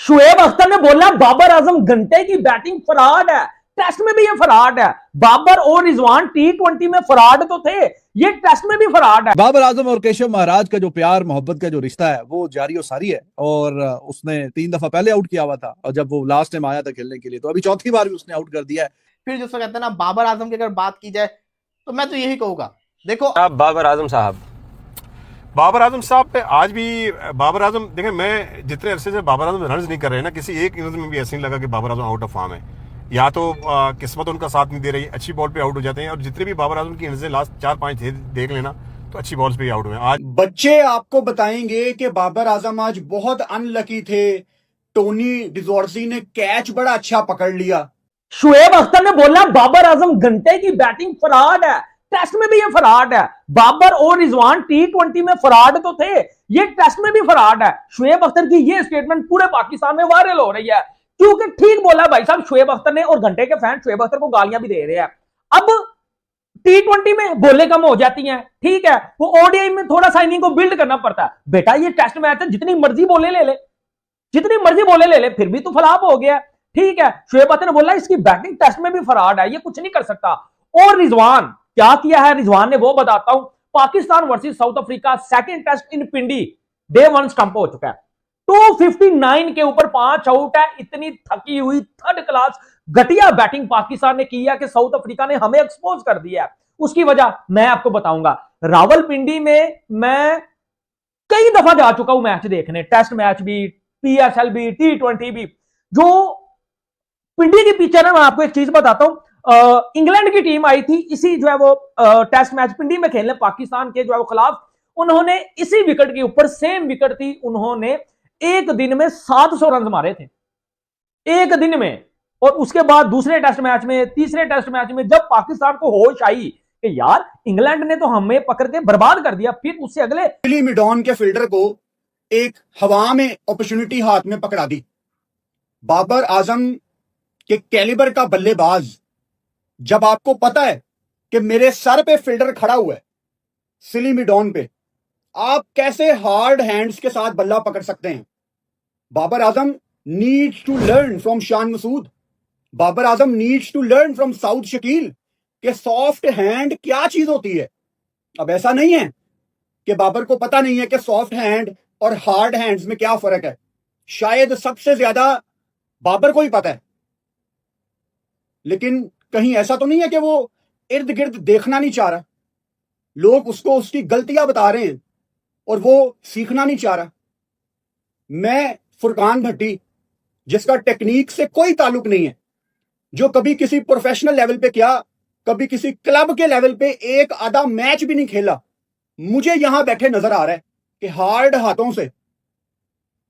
शुएब अख्तर ने बोला बाबर आजम घंटे की बैटिंग फराड है, टेस्ट में भी ये फराड है। बाबर और रिजवान T20 में फराड तो थे, ये टेस्ट में भी फराड है। बाबर आजम और केशव महाराज का जो प्यार मोहब्बत का जो रिश्ता है वो जारी और सारी है, और उसने 3 दफा पहले आउट किया हुआ था, और जब वो लास्ट टाइम आया था खेलने के लिए तो अभी चौथी बार भी उसने आउट कर दिया है। फिर जिसको कहते हैं ना बाबर आजम की अगर बात की जाए तो मैं तो यही कहूंगा, देखो आप बाबर आजम साहब पे आज भी बाबर आजम देखें, मैं जितने अरसे से बाबर आजम रन नहीं कर रहे हैं ना, किसी एक इनिंग्स में भी ऐसे नहीं लगा कि Babar Azam out of form है, या तो किस्मत उनका साथ नहीं दे रही, अच्छी बॉल पे आउट हो जाते हैं। और जितने भी बाबर आजम की इनिंग्स लास्ट 4-5 देख लेना तो अच्छी बॉल्स पे ही आउट हुए। आज बच्चे आपको बताएंगे कि बाबर आजम आज बहुत अनलकी थे, टोनी डिजोर्सी ने कैच बड़ा अच्छा पकड़ लिया। शुएब अख्तर ने बोला बाबर आजम घंटे की बैटिंग फराड है, टेस्ट में भी ये फराड है। बाबर और रिजवान T20 में फराड तो थे, ये टेस्ट में भी फराड है। शुएब अख्तर की ये स्टेटमेंट पूरे पाकिस्तान में वायरल हो रही है, क्योंकि ठीक बोला भाई साहब शुएब अख्तर ने, और घंटे के फैन शुएब अख्तर को गालियां भी दे रहे हैं। अब T20 में बोले कम हो जाती हैं, ठीक है, वो ओडीआई में थोड़ा सा इनिंग को बिल्ड करना पड़ता है। बेटा ये टेस्ट मैच है, जितनी मर्जी बोले ले ले, जितनी मर्जी बोले ले ले, फिर भी तो फ्लॉप हो गया, ठीक है। शुएब अख्तर ने बोला इसकी बैटिंग टेस्ट में भी फराड है, ये कुछ नहीं कर सकता। और रिजवान क्या किया है रिजवान ने वो बताता हूं। Pakistan versus South Africa second test in Pindi, day 1 stump हो चुका है। 259 के ऊपर 5 आउट है। इतनी थकी हुई थर्ड क्लास घटिया बैटिंग पाकिस्तान ने की है कि साउथ अफ्रीका ने हमें एक्सपोज कर दिया है। उसकी वजह मैं आपको बताऊंगा। रावलपिंडी में मैं कई दफा जा चुका हूं मैच देखने, टेस्ट मैच भी, PSL भी, T20 भी। जो पिंडी की पिचर है, मैं आपको एक चीज बताता हूं। इंग्लैंड की टीम आई थी इसी जो है वो टेस्ट मैच पिंडी में खेलने पाकिस्तान के जो है वो खिलाफ। उन्होंने इसी विकेट के ऊपर, सेम विकेट थी, उन्होंने एक दिन में 700 रन मारे थे, एक दिन में। और उसके बाद दूसरे टेस्ट मैच में, तीसरे टेस्ट मैच में जब पाकिस्तान को होश आई कि यार इंग्लैंड ने तो हमें पकड़ के बर्बाद कर दिया, फिर उससे अगले बिली मिडॉन के फील्डर को एक हवा में अपॉर्चुनिटी हाथ में पकड़ा दी। बाबर आजम के कैलिबर का बल्लेबाज, जब आपको पता है कि मेरे सर पे फील्डर खड़ा हुआ है सिली मिडॉन पे, आप कैसे हार्ड हैंड्स के साथ बल्ला पकड़ सकते हैं? Babar Azam needs to learn from Shan Masood. Babar Azam needs to learn from Saud Shakeel कि सॉफ्ट हैंड क्या चीज होती है। अब ऐसा नहीं है कि बाबर को पता नहीं है कि सॉफ्ट हैंड और हार्ड हैंड्स में क्या फर्क है। शायद सबसे ज्यादा बाबर को ही पता है, लेकिन कहीं ऐसा तो नहीं है कि वो इर्द गिर्द देखना नहीं चाह रहा। लोग उसको उसकी गलतियां बता रहे हैं और वो सीखना नहीं चाह रहा। मैं फुरकान भट्टी, जिसका टेक्निक से कोई ताल्लुक नहीं है, जो कभी किसी प्रोफेशनल लेवल पे क्या, कभी किसी क्लब के लेवल पे एक आधा मैच भी नहीं खेला, मुझे यहां बैठे नजर आ रहा है कि हार्ड हाथों से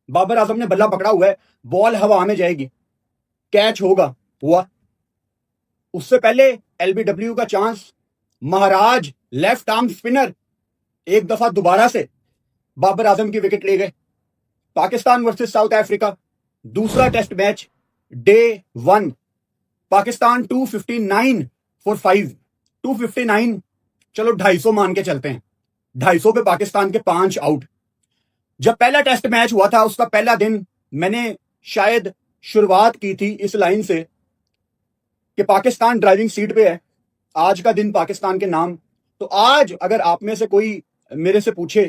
बाबर आजम ने बल्ला पकड़ा हुआ है, बॉल हवा में जाएगी, कैच होगा, हुआ। उससे पहले LBW का चांस, महाराज लेफ्ट आर्म स्पिनर एक दफा दोबारा से बाबर आजम की विकेट ले गए। पाकिस्तान वर्सेस साउथ अफ्रीका दूसरा test match, day 1, Pakistan 259 for 5, 259, चलो 250 मान के चलते हैं, 250 पे पाकिस्तान के 5 आउट। जब पहला टेस्ट मैच हुआ था उसका पहला दिन, मैंने शायद शुरुआत की थी इस लाइन से कि पाकिस्तान ड्राइविंग सीट पे है, आज का दिन पाकिस्तान के नाम। तो आज अगर आप में से कोई मेरे से पूछे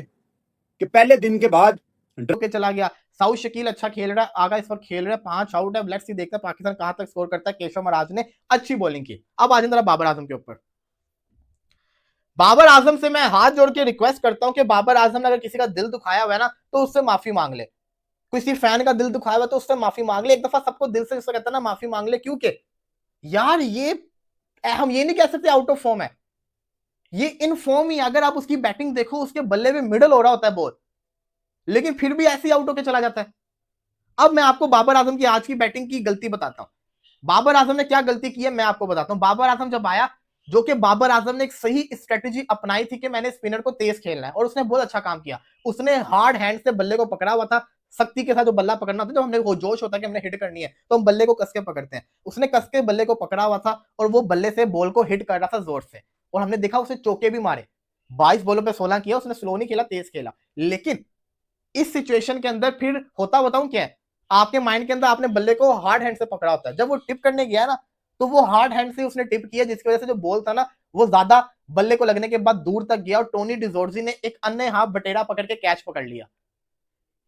कि पहले दिन के बाद के चला गया, साउथ शकील अच्छा खेल रहा है, आगा इस वक्त खेल रहा है, 5 आउट है। लेट्स सी देखते हैं पाकिस्तान कहां तक स्कोर करता है। केशव महाराज ने अच्छी बॉलिंग की। अब आ जाए जरा बाबर आजम के ऊपर। बाबर आजम से मैं हाथ जोड़ के रिक्वेस्ट करता हूं कि बाबर आजम ने अगर किसी का दिल दुखाया हुआ है ना तो उससे माफी मांग ले। किसी फैन का दिल दुखाया हुआ तो उससे माफी मांग ले, एक दफा सबको दिल से जिसको कहता है ना माफी मांग ले। क्योंकि यार ये हम ये नहीं कह सकते आउट ऑफ फॉर्म है, ये इन फॉर्म ही। अगर आप उसकी बैटिंग देखो, उसके बल्ले में मिडल हो रहा होता है बॉल, लेकिन फिर भी ऐसे आउट होकर चला जाता है। अब मैं आपको बाबर आजम की आज की बैटिंग की गलती बताता हूं। बाबर आजम ने क्या गलती की है मैं आपको बताता हूं। बाबर आजम जब आया, जो कि बाबर आजम ने एक सही स्ट्रेटेजी अपनाई थी कि मैंने स्पिनर को तेज खेलना है, और उसने बहुत अच्छा काम किया। उसने हार्ड हैंड से बल्ले को पकड़ा हुआ था, सख्ती के साथ जो बल्ला पकड़ना होता है, जब हमने वो जोश होता है कि हमने हिट करनी है तो हम बल्ले को कस के पकड़ते हैं। उसने कस के बल्ले को पकड़ा हुआ था और वो बल्ले से बॉल को हिट कर रहा था जोर से, और हमने देखा उसे चौके भी मारे। 22 बॉलों पे 16 किया उसने, स्लो नहीं खेला, तेज खेला। लेकिन इस सिचुएशन के अंदर फिर होता बताऊं क्या है, आपके माइंड के अंदर आपने बल्ले को हार्ड हैंड से पकड़ा होता है। जब वो टिप करने गया ना तो वो हार्ड हैंड से उसने टिप किया, जिसकी वजह से जो बॉल था ना वो ज्यादा बल्ले को लगने के बाद दूर तक गया और टोनी डिजोर्जी ने एक अन्य हाथ बटेरा पकड़ के कैच पकड़ लिया।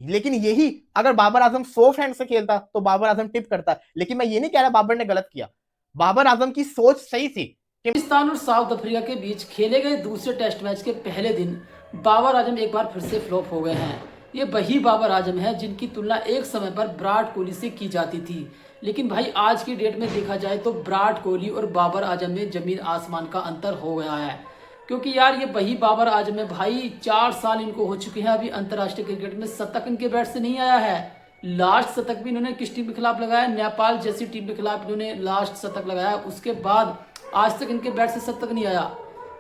लेकिन यही अगर बाबर आजम सॉफ्ट हैंड से खेलता तो बाबर आजम टिप करता। लेकिन मैं ये नहीं कह रहा बाबर ने गलत किया, बाबर आजम की सोच सही थी। पाकिस्तान और साउथ अफ्रीका के बीच खेले गए दूसरे टेस्ट मैच के पहले दिन बाबर आजम एक बार फिर से फ्लॉप हो गए हैं। ये वही बाबर आजम है जिनकी तुलना एक समय पर विराट कोहली से की जाती थी। लेकिन भाई आज की डेट में देखा जाए तो विराट कोहली और बाबर आजम में जमीन आसमान का अंतर हो गया है। क्योंकि यार ये वही बाबर आजम है भाई, 4 साल इनको हो चुके हैं, अभी अंतर्राष्ट्रीय क्रिकेट में शतक इनके बैट से नहीं आया है। लास्ट शतक भी इन्होंने किस टीम के खिलाफ लगाया, नेपाल जैसी टीम के खिलाफ इन्होंने लास्ट शतक लगाया। उसके बाद आज तक इनके बैट से शतक नहीं आया।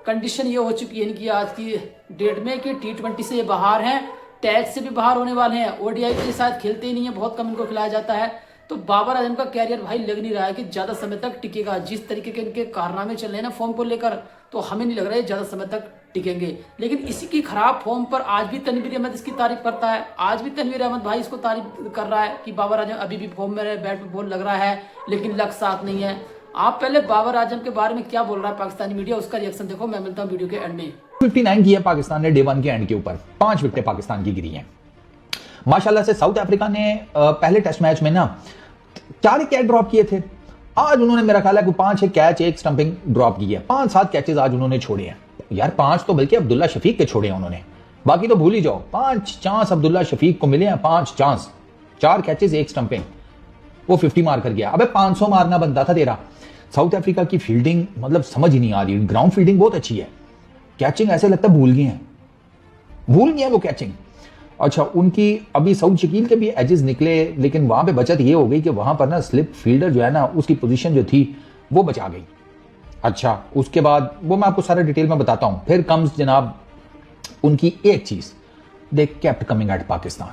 कंडीशन ये हो चुकी है इनकी आज की डेट में कि T20 से ये बाहर हैं, टेस्ट से भी बाहर होने वाले हैं, ODI के शायद खेलते ही नहीं है, बहुत कम इनको खिलाया जाता है। तो बाबर आजम का कैरियर भाई लग नहीं रहा है कि ज़्यादा समय तक टिकेगा। जिस तरीके के इनके कारनामे चल रहे हैं ना फॉर्म को लेकर, तो हमें नहीं लग रहा है ज़्यादा समय तक टिकेंगे। लेकिन इसी की खराब फॉर्म पर आज भी तनवीर अहमद इसकी तारीफ करता है। आज भी तनवीर अहमद भाई इसको तारीफ कर रहा है कि बाबर आजम अभी भी फॉर्म में रहे, बैट में बॉल लग रहा है लेकिन लक साथ नहीं है। आप पहले बाबर आजम के बारे में क्या बोल रहा है पाकिस्तानी मीडिया, उसका रिएक्शन देखो। मैं मिलता हूँ वीडियो के एंड में। 59 की है पाकिस्तान ने डे 1 के एंड के ऊपर, 5 विकेटें पाकिस्तान की गिरी हैं। माशाल्लाह से साउथ अफ्रीका ने पहले टेस्ट मैच में ना 4 कैच ड्रॉप किए थे। आज उन्होंने मेरा ख्याल है कि 5 कैच 1 स्टंपिंग ड्रॉप की है। 5-7 कैचेस आज उन्होंने छोड़े हैं यार। 5 तो बल्कि अब्दुल्ला शफीक के छोड़े हैं उन्होंने, बाकी तो भूल ही जाओ। 5 चांस अब्दुल्ला शफीक को मिले हैं, 5 चांस, 4 कैचेस 1 स्टंपिंग, वो 50 मार कर गया। अबे 500 मारना बनता था तेरा। साउथ अफ्रीका की फील्डिंग मतलब समझ ही नहीं आ रही। ग्राउंड फील्डिंग बहुत अच्छी है, कैचिंग ऐसे लगता है भूल गए हैं वो कैचिंग। अच्छा, उनकी अभी सऊद शकील के भी एजेस निकले, लेकिन वहां पे बचत ये हो गई कि वहां पर ना स्लिप फील्डर जो है ना उसकी पोजीशन जो थी वो बचा गई। अच्छा, उसके बाद वो मैं आपको सारा डिटेल में बताता हूं। फिर कम्स जनाब उनकी एक चीज, they kept coming at Pakistan.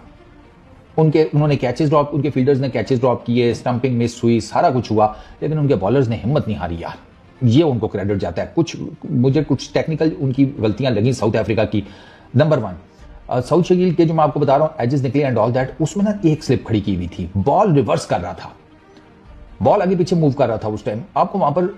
उन्होंने कैचेस ड्रॉप, उनके फील्डर्स ने कैचेस ड्रॉप किए, स्टंपिंग मिस हुई, सारा कुछ हुआ, लेकिन उनके बॉलर्स ने हिम्मत नहीं हारी यार। ये उनको क्रेडिट जाता है। मुझे कुछ टेक्निकल उनकी गलतियां लगी साउथ अफ्रीका की। नंबर 1 सऊद शकील के जो मैं आपको बता रहा हूं एजेस निकले एंड ऑल दैट, उसमें ना एक स्लिप खड़ी की हुई थी, बॉल रिवर्स कर रहा था, बॉल आगे पीछे मूव कर रहा था। उस टाइम आपको वहां पर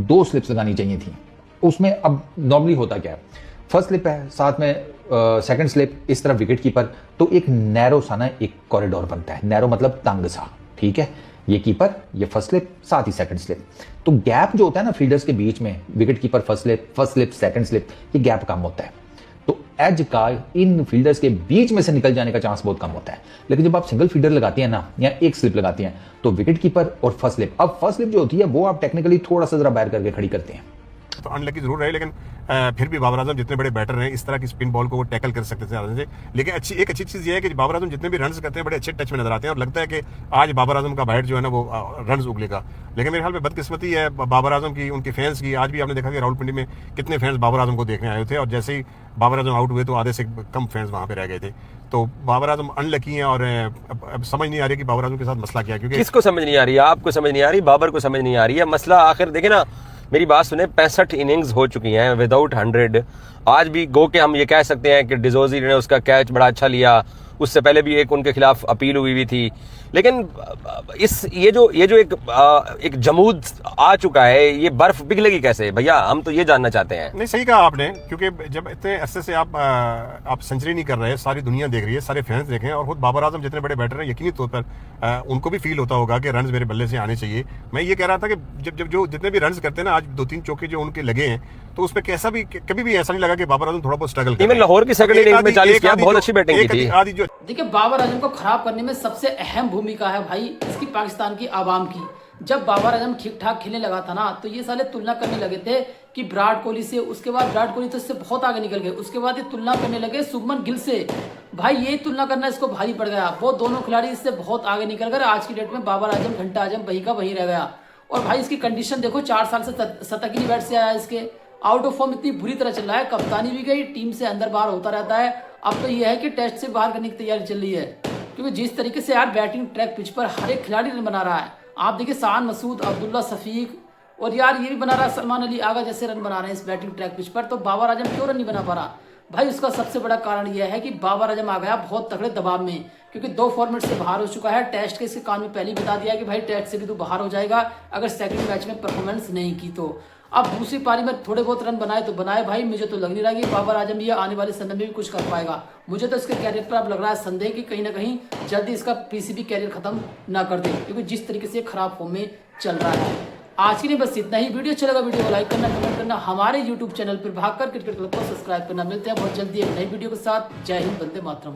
2 स्लिप्स लगानी चाहिए थी उसमें। अब नॉर्मली होता क्या है, फर्स्ट स्लिप है, साथ में सेकंड स्लिप, इस तरफ विकेट कीपर, तो एक नैरो सा ना एक कॉरिडोर बनता है। नैरो मतलब तंग सा, ठीक है। ये कीपर, ये फर्स्ट स्लिप, साथ ही सेकंड स्लिप। तो गैप जो होता है ना फील्डर्स के बीच में, wicket keeper first slip second slip, ये गैप कम होता है। तो एज का इन फील्डर्स के बीच में से निकल जाने का चांस बहुत कम होता है। लेकिन जब आप सिंगल फील्डर लगाते हैं ना, या एक स्लिप लगाते हैं, तो विकेट कीपर और फर्स्ट स्लिप, अब फर्स्ट स्लिप जो होती है वो आप टेक्निकली थोड़ा सा जरा बैर करके खड़ी करते हैं। तो अनलकी जरूर रहे, लेकिन फिर भी बाबर आजम जितने बड़े बैटर हैं इस तरह की स्पिन बॉल को वो टैकल कर सकते थे आराम से। लेकिन एक अच्छी चीज़ ये है कि बाबर आजम जितने भी रन्स करते हैं बड़े अच्छे टच में नजर आते हैं और लगता है कि आज बाबर आजम का बैट जो है ना वो रन्स उगलेगा। लेकिन मेरे ख्याल में बदकिस्मती है बाबर आजम की, उनके फैंस की। आज भी आपने देखा कि रावलपिंडी में कितने फैंस बाबर आजम को देखने आए थे और जैसे ही बाबर आजम आउट हुए तो आधे से कम फैंस वहां पे रह गए थे। तो बाबर आजम अनलकी हैं और अब समझ नहीं आ रही कि बाबर आजम के साथ मसला क्या है। क्योंकि किसको समझ नहीं आ रही है? आपको समझ नहीं आ रही, बाबर को समझ नहीं आ रही है। मसला आखिर देखे ना, मेरी बात सुने, 65 इनिंग्स हो चुकी हैं विदाउट 100। आज भी गो के हम ये कह सकते हैं कि डिजोजी ने उसका कैच बड़ा अच्छा लिया, उससे पहले भी एक उनके खिलाफ अपील हुई थी। लेकिन ये जो एक जमूद आ चुका है, ये बर्फ पिघलेगी कैसे भैया? हम तो ये जानना चाहते हैं। नहीं, सही कहा आपने, क्योंकि जब इतने अरसे से आप सेंचुरी नहीं कर रहे, सारी दुनिया देख रही है, सारे फैंस देख रहे हैं और खुद बाबर आजम जितने बड़े बैटर हैं यकीनी तौर पर उनको भी फील होता होगा कि रन्स मेरे बल्ले से आने चाहिए। मैं ये कह रहा था कि जब जो जितने भी रन्स करते हैं ना, आज 2-3 चौके जो उनके लगे हैं, तो उसमें कैसा भी कभी भी ऐसा नहीं लगा कि बाबर आजम थोड़ा बहुत स्ट्रगल कर। लाहौर की सेकंड इनिंग्स में 40 किया, बहुत अच्छी बैटिंग की थी। आदि जो देखिए, बाबर आजम को खराब करने में सबसे अहम भूमिका है भाई इसकी पाकिस्तान की आवाम की। जब बाबर आजम ठीक ठाक खेलने लगा था ना, तो ये साले तुलना करने लगे थे कि विराट कोहली से, उसके बाद विराट कोहली तो इससे बहुत आगे निकल गए, उसके बाद ये तुलना करने लगे शुभमन गिल से। भाई ये तुलना करना इसको भारी पड़ गया, वो दोनों खिलाड़ी इससे बहुत आगे निकल गए। आज की डेट में बाबर आजम, घंटा आजम वही का वही रह गया। और भाई इसकी कंडीशन देखो, 4 साल से शतक ही नहीं बैट से आया, इसके आउट ऑफ फॉर्म इतनी बुरी तरह चल रहा है, कप्तानी भी गई, टीम से अंदर बाहर होता रहता है। अब तो यह है कि टेस्ट से बाहर करने की तैयारी चल रही है, क्योंकि जिस तरीके से यार बैटिंग ट्रैक पिच पर हर एक खिलाड़ी रन बना रहा है। आप देखिए, शान मसूद, अब्दुल्ला शफीक, और यार ये भी बना रहा है सलमान अली आगा जैसे रन बना रहे हैं इस बैटिंग ट्रैक पिच पर। तो बाबर आजम क्यों रन नहीं बना पा रहा? भाई उसका सबसे बड़ा कारण यह है कि बाबर आजम आ गया बहुत तगड़े दबाव में, क्योंकि 2 फॉर्मेट से बाहर हो चुका है। टेस्ट के इसके कान में पहले ही बता दिया कि भाई टेस्ट से भी तू बाहर हो जाएगा अगर सेकंड मैच में परफॉर्मेंस नहीं की तो। अब दूसरी पारी में थोड़े बहुत रन बनाए तो बनाए भाई, मुझे तो लग नहीं रहा कि बाबर आजम ये आने वाले समय में भी कुछ कर पाएगा। मुझे तो इसके कैरियर पर अब लग रहा है संदेह कि कहीं ना कहीं जल्दी इसका पीसीबी कैरियर खत्म ना कर दे, क्योंकि जिस तरीके से खराब फॉर्म में चल रहा है। आज के लिए बस इतना ही। वीडियो अच्छा लगा वीडियो को लाइक करना, कमेंट करना, हमारे यूट्यूब चैनल पर भागकर क्रिकेट क्लब को सब्सक्राइब करना। मिलते हैं बहुत जल्दी एक नई वीडियो के साथ। जय हिंद, वंदे मातरम।